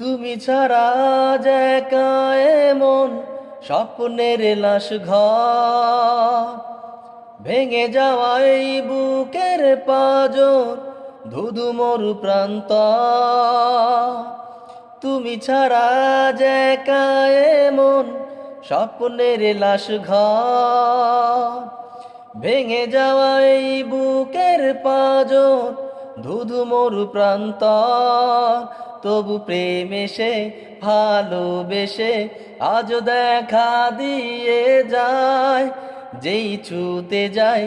তুমি ছাড়া যে একা এমন স্বপ্নের লাশ ঘর, ভেঙে যাওয়া এই বুকের পাঁজর, ধুধু মরু প্রান্ত। তুমি ছাড়া যে একা এমন স্বপ্নের লাশ ঘর, ভেঙে যাওয়া এই বুকের পাঁজর, ধুধু মরু প্রান্ত। তবু প্রেম এসে ভালোবেসে আজও দেখা দিয়ে যায়। যেই ছুতে যাই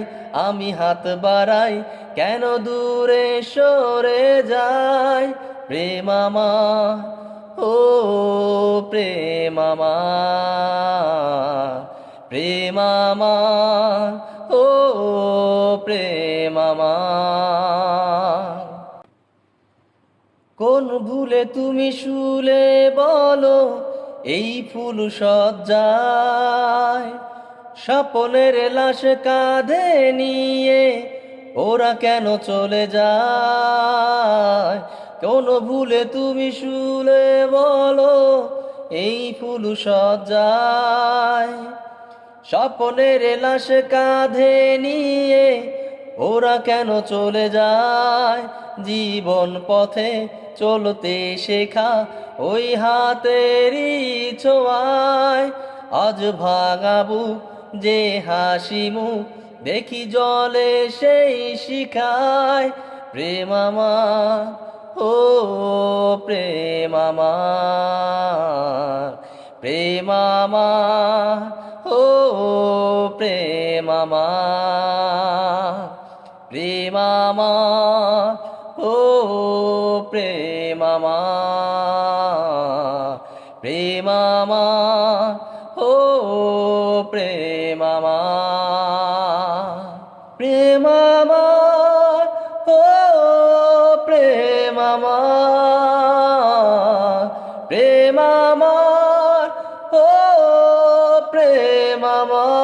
আমি হাত বাড়াই, কেন দূরে সরে যায়। প্রেম আমার, ও প্রেম আমার, প্রেম আমার, ও প্রেম আমার। কোন ভুলে তুমি শুলে বলো এই ফুল সজ্জায়, স্বপনের লাশ কাঁধে নিয়ে ওরা কেন চলে যায়। কোন ভুলে তুমি শুলে বলো এই ফুল সজ্জায়, স্বপনের লাশ কাঁধে নিয়ে ওরা কেন চলে যায়। জীবন পথে চলতে শেখা ওই হাতেরই ছোঁয়ায়, আজ ভাঙাবো যে হাসি মুখ দেখি জলে সেই শিখায়। প্রেম আমার, ও প্রেম আমার, প্রেম আমার, ও প্রেম আমার, প্রেম আমার, ও প্রেম আমার, প্রেম আমার, ও প্রেম আমার, প্রেম আমার, ও প্রেম আমার, প্রেম আমার, ও প্রেম আমার।